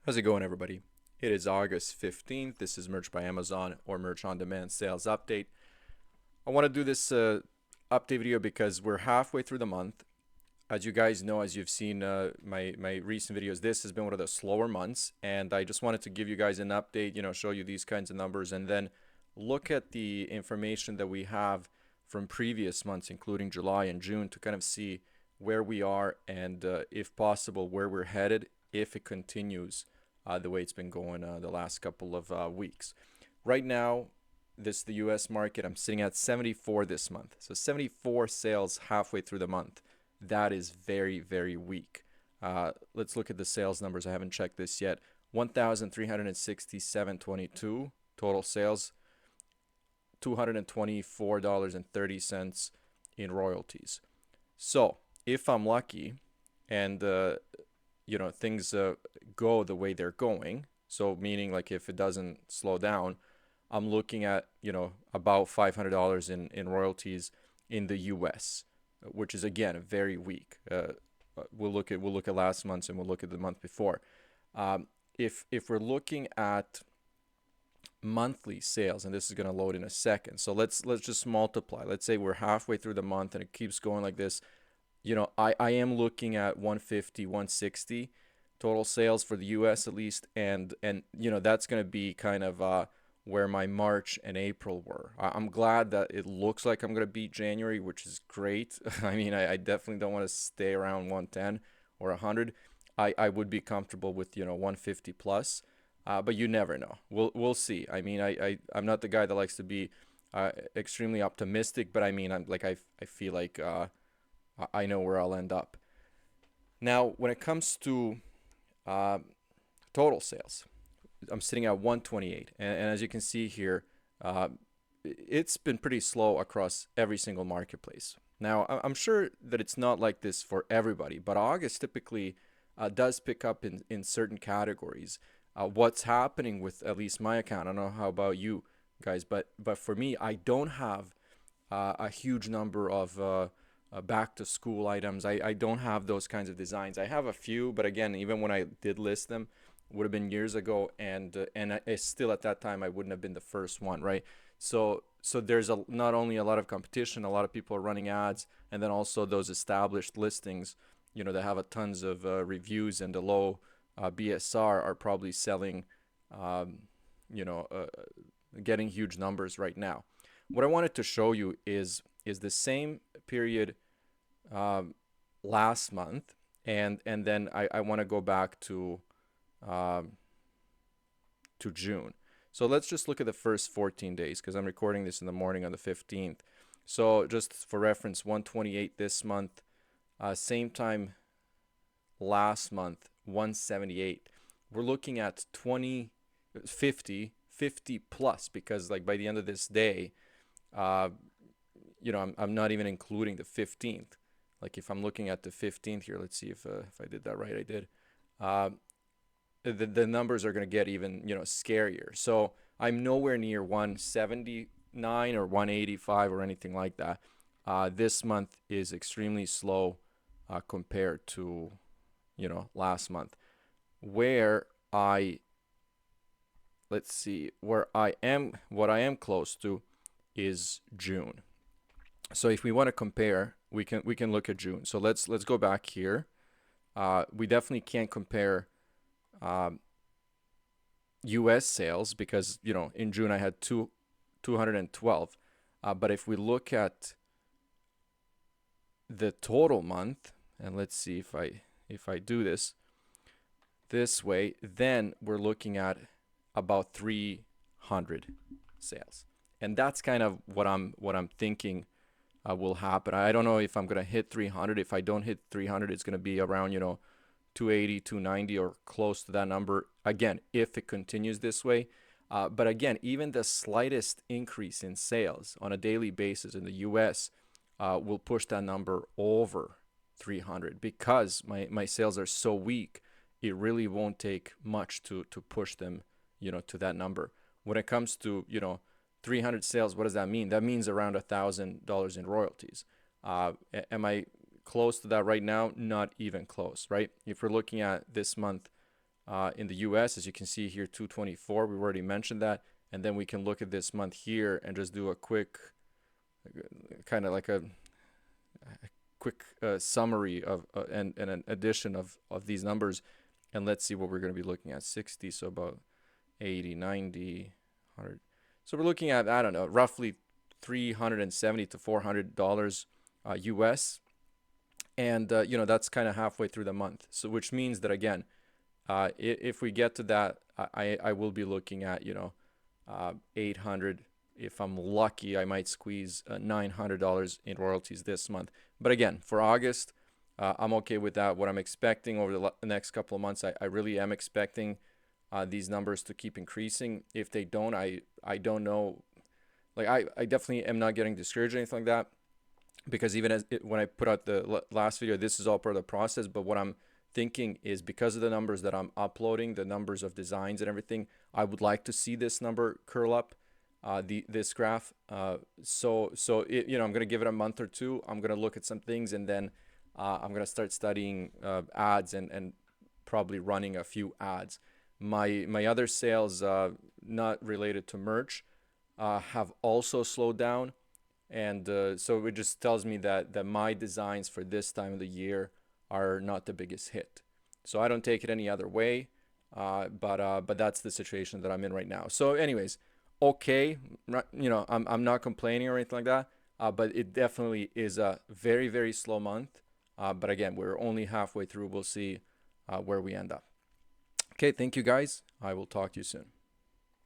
How's it going, everybody? It is August 15th. This is Merch by Amazon or Merch on Demand sales update. I want to do this update video because we're halfway through the month. As you guys know, as you've seen my recent videos, this has been one of the slower months, and I just wanted to give you guys an update, show you these kinds of numbers, and then look at the information that we have from previous months, including July and June, to kind of see where we are and, if possible, where we're headed if it continues the way it's been going the last couple of weeks. Right now, the U.S. market. I'm sitting at 74 this month, so 74 sales halfway through the month. That is very, very weak. Let's look at the sales numbers. I haven't checked this yet. 1,367.22 total sales. $224.30 in royalties. So if I'm lucky, and things go the way they're going, so meaning like if it doesn't slow down, I'm looking at about $500 in royalties in the U.S., which is again very weak. We'll look at last month's and we'll look at the month before. If we're looking at monthly sales, and this is going to load in a second, so let's just multiply. Let's say we're halfway through the month and it keeps going like this. I am looking at 150, 160 total sales for the US at least, and that's going to be kind of where my March and April were. I'm glad that it looks like I'm going to beat January, which is great. I mean, I definitely don't want to stay around 110 or 100. I would be comfortable with 150 plus, but you never know. We'll see. I mean, I'm not the guy that likes to be extremely optimistic, but I mean, I feel like I know where I'll end up. Now, when it comes to total sales, I'm sitting at 128, and as you can see here, it's been pretty slow across every single marketplace. Now, I'm sure that it's not like this for everybody, but August typically does pick up in certain categories. What's happening with at least my account, I don't know how about you guys, but for me, I don't have a huge number of back to school items. I don't have those kinds of designs. I have a few, but again, even when I did list them, would have been years ago, and still at that time I wouldn't have been the first one, right? So there's not only a lot of competition, a lot of people are running ads, and then also those established listings, that have a tons of reviews and a low BSR are probably selling, you know, uh, getting huge numbers right now. What I wanted to show you is the same period um, last month, and then I want to go back um, to June. So let's just look at the first 14 days because I'm recording this in the morning on the 15th. So just for reference, 128 this month, same time last month, 178. We're looking at 20, 50, 50 plus because like by the end of this day, uh, I'm not even including the 15th. Like if I'm looking at the 15th here, let's see if I did that right. I did. Uh, the numbers are going to get even scarier. So I'm nowhere near 179 or 185 or anything like that. This month is extremely slow compared to last month. Where I let's see where I am what I am close to is June. So if we want to compare, we can look at June. So let's go back here. We definitely can't compare um, U.S. sales because in June I had 212. But if we look at the total month, and let's see if I do this way, then we're looking at about 300 sales, and that's kind of what I'm thinking will happen. I don't know if I'm gonna hit 300. If I don't hit 300, it's gonna be around 280, 290, or close to that number again if it continues this way. But again, even the slightest increase in sales on a daily basis in the U.S. Will push that number over 300 because my sales are so weak. It really won't take much to push them, to that number. When it comes to 300 sales, what does that mean? That means around $1,000 in royalties. Am I close to that right now? Not even close, right? If we're looking at this month, In the US, as you can see here, 224, we already mentioned that. And then we can look at this month here and just do a quick, kind of like a quick summary of and an addition of these numbers. And let's see what we're going to be looking at. 60, so about 80, 90, 100. So we're looking at, I don't know, roughly $370 to $400 US. And, that's kind of halfway through the month. So which means that, again, if we get to that, I will be looking at, 800. If I'm lucky, I might squeeze $900 in royalties this month. But again, for August, I'm okay with that. What I'm expecting over the next couple of months, I really am expecting these numbers to keep increasing. If they don't, I don't know. Like I definitely am not getting discouraged or anything like that, because even when I put out the last video, this is all part of the process. But what I'm thinking is, because of the numbers that I'm uploading, the numbers of designs and everything, I would like to see this number curl up, this graph. So I'm gonna give it a month or two. I'm gonna look at some things, and then I'm gonna start studying ads and probably running a few ads. My other sales, not related to merch, have also slowed down. And so it just tells me that my designs for this time of the year are not the biggest hit. So I don't take it any other way. But that's the situation that I'm in right now. So anyways, okay, I'm not complaining or anything like that. But it definitely is a very, very slow month. But again, we're only halfway through. We'll see where we end up. Okay, thank you guys. I will talk to you soon.